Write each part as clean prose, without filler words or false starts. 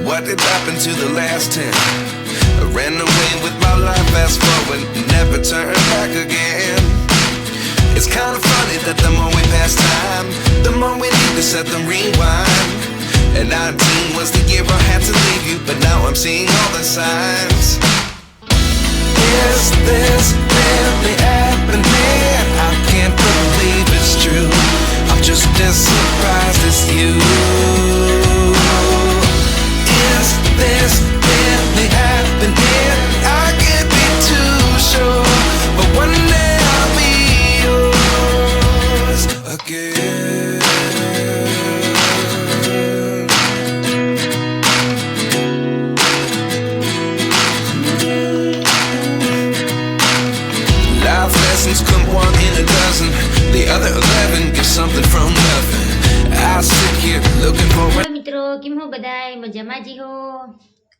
What did happen to the last 10? I ran away with my life, fast forward, never turn back again. It's kind of funny that the more we pass time, the more we need to set them rewind. And 19 was the year I had to leave you, but now I'm seeing all the signs. Is this really happening? I can't believe it's true. I'm just as surprised as you. Is this really happening? I can't be too sure, but one day I'll be yours again. Life lessons come one in a dozen. The other 11 get something from nothing. I sit here looking for. મિત્રો કેમ હો બધાય મજામાં જી હો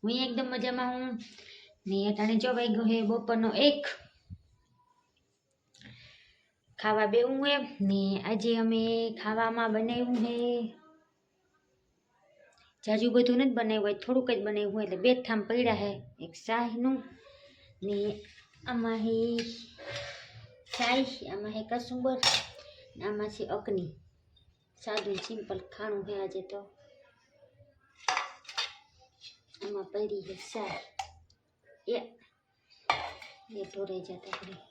હું એકદમ મજામાં હું ને અટાણે જો વાગ્યો હે બપોરનો 1 ખાવા બેહું હે ને આજે અમે ખાવામાં બનાવ્યું હે જાજુ બધું નથી બનાવ્યું હોય થોડુંક જ બનાવ્યું એટલે બે ઠામ પડ્યા હે એક શાહીનું ને આમાં હે શાહી આમાં હે કસુંબર ને આમાં છે અકની સાદું સિમ્પલ ખાણું હે આજે તો આમાં પડી છે શાહી એ ઢોરાઈ જતા પડી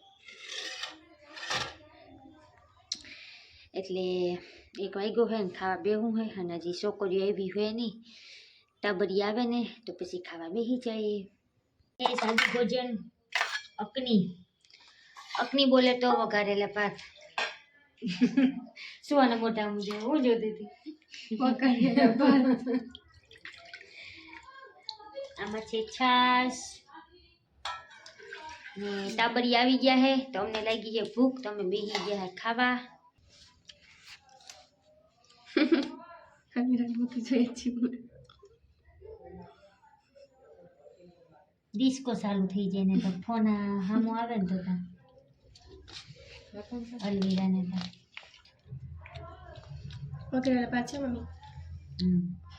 એટલે 1 વાગ્યો હે ને ખાવા બેહું હે અને હજી છોકરીઓ આવી હોય નહીં ટાબરી આવે ને તો પછી ખાવા બેસી જાય એ સાદું ભોજન અકની બોલે તો વઘારેલા ભાત શું આને મોટા મુજે હું જોતી હતી વઘારેલા ભાત આમાં છે છાશ ને ટાબરી આવી ગયા હે તો અમને લાગી છે ભૂખ તો અમે બેસી ગયા હે ખાવા ડિસ્કો ચાલુ થઈ જાય ને તો ફોન સામો આવે ને તો અલવીરા ને વઘારેલા પાછા મમ્મી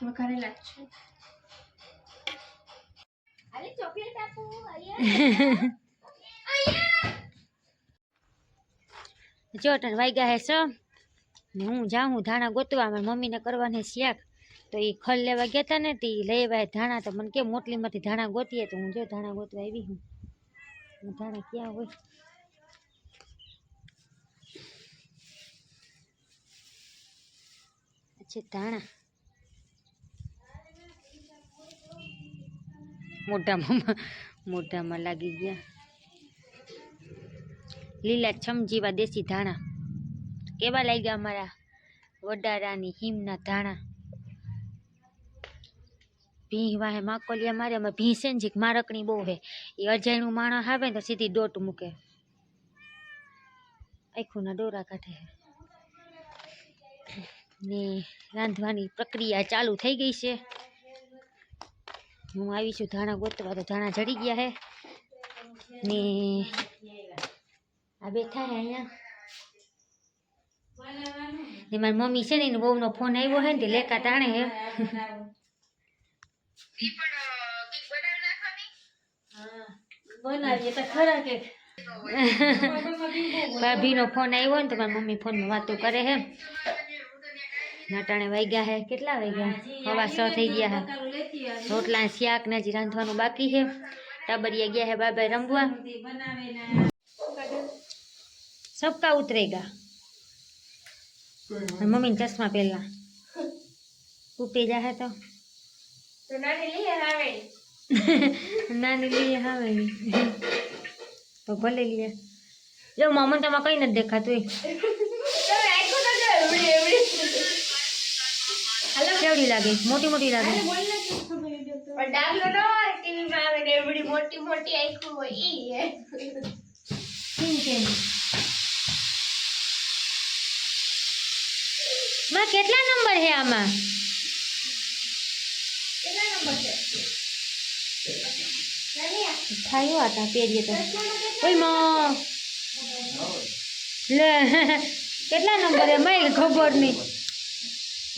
વઘારેલા છે અરે ચોકલેટ આપો જો ટન વાગ્યા હે સો ને હું જાઉં ધાણા ગોતવા મારી મમ્મીને કરવાને શાક તો એ ખલ લેવા ગયા હતા ને તે લઈ આવ્યા ધાણા તો મને કેમ મોટલીમાંથી ધાણા ગોતીએ તો હું જો ધાણા ગોતવા આવી હું ધાણા ક્યાં હોય છે ધાણા મોઢામાં લાગી ગયા લીલા છમ જેવા દેશી ધાણા કેવા લાગ્યા અમારા વડારાની હિમના ધાણા ભીં વાહે માકોલિયા મારે અમે ભીં છે ને જીક મારકણી બહુ હે એ અજાયણું માણસ આવે ને તો સીધી દોટ મૂકે આખુંના ડોરા કાઢે ને રાંધવાની પ્રક્રિયા ચાલુ થઈ ગઈ છે હું આવી છું ધાણા ગોતવા તો ધાણા જડી ગયા હે ને આ બેઠા હે અહીંયા ને મારી મમ્મી છે ને એનો બહુનો ફોન આવ્યો હે ને તે લેકા તાણે હે બનાવીએ તો ખરા કે ભાભીનો ફોન આવ્યો ને તો મારી મમ્મી ફોનમાં વાતો કરે હે નાટાણે વાગ્યા હે કેટલા વાગ્યા 6:15 થઈ ગયા હે રોટલા શાક ને હજી રાંધવાનું બાકી છે ટાબરિયા ગયા હે બાબા રમવા સબકા ઉતરેગા મમ્મી ને ચશ્મા પહેલા તૂટી જાય તો નાની લઈ આવે નાની લઈએ આવે તો ભલે લઈએ જો મમ્મી તમારે કઈ નથી દેખાતું કેવડી લાગે મોટી મોટી લાગે મોટી મોટી આંખો હોય માં કેટલા નંબર હે આમાં થાયો આટા પહેરીએ તો ઓય માં લે કેટલા નંબર હે મય ખબર નહીં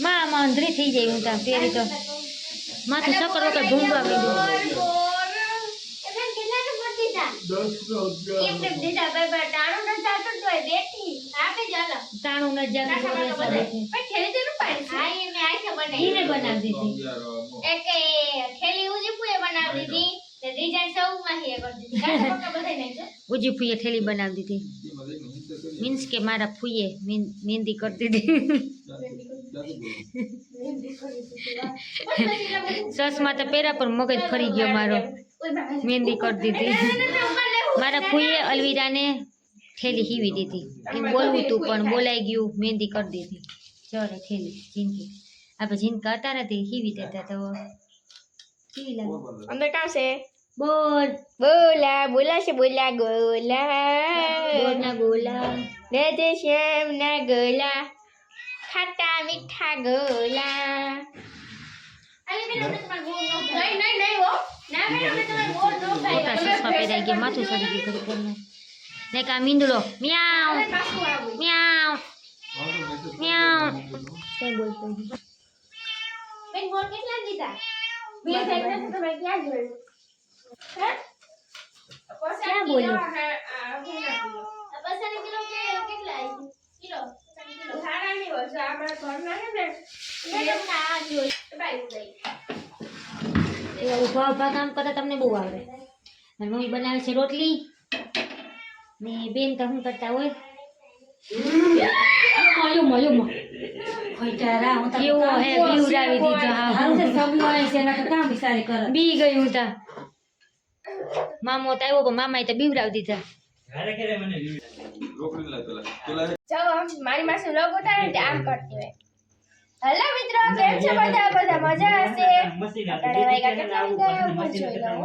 માં આમાં અંધરી થઈ જાય હું ત્યાં પહેરી તો માથું સકર વગર ભૂંગવા માંડ્યું. તાણું ન જાતું ઈને બનાવી દીધી. ઉજી ફૂઈએ થેલી બનાવી દીધી. મીન્સ કે મારા ફૂઈએ મહેંદી કરી દીધી. ચશ્મા તો પહેરા પર મગજ ફરી ગયો મારો. મહેંદી કરી દીધી. મારા ફૂઈએ અલવીરાને થેલી હીવી દીધી. એમ બોલવું તું પણ બોલાઈ ગયું. મહેંદી કરી દીધી. ચરે થેલી જિંદગી આપણે જીનકા હતા ને તે હીવી દેતા તો કેવી લાગે. અંદર કાં છે બોલ બોલા બોલા છે બોલા ગોલા ગોળના ગોલા રાધે શ્યામ ના ગોલા ખાટા મીઠા ગોલા. મોટા ચશ્મા પહેરાઈ ગયા. માથું સડી ગયું ઘડી ઘરમાં. ને કા મીંદડો મ્યાઉ મ્યાઉ મ્યાઉ કઈ બોલતો નથી. ક્યાં બોલ્યો? એ ઊભા ઊભા કામ કરતા તમને બહુ આવડે. મારી મમ્મી બનાવે છે રોટલી ને બેન તો શું કરતા હોય કેવો હે બીવડાવી દીધો. બી ગયું તા મામો તો આવ્યો પણ મામાએ તો બીવડાવી દીધા. ચાલો મારી માસી લોગ ઉતારે ને આમ કરતી હોય. હેલો મિત્રો, કેમ છો બધા? બધા મજા હશે. અટાણે વાગ્યા કેટલા વાગ્યા? હું જોઈ લઉં.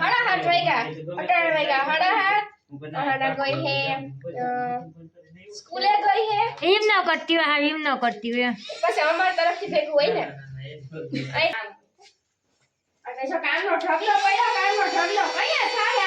સાડા 8 વાગ્યા. અટાણે વાગ્યા સાડા 8. અટાણે ગઈ હે સ્કૂલે ગઈ હે. એમ ન કરતી હોય. હા એમ ન કરતી હોય. પછી અમારા તરફથી ભેગું હોય ને. અને જો કામનો ઢગલો પડ્યો, કામનો ઢગલો કયા થાય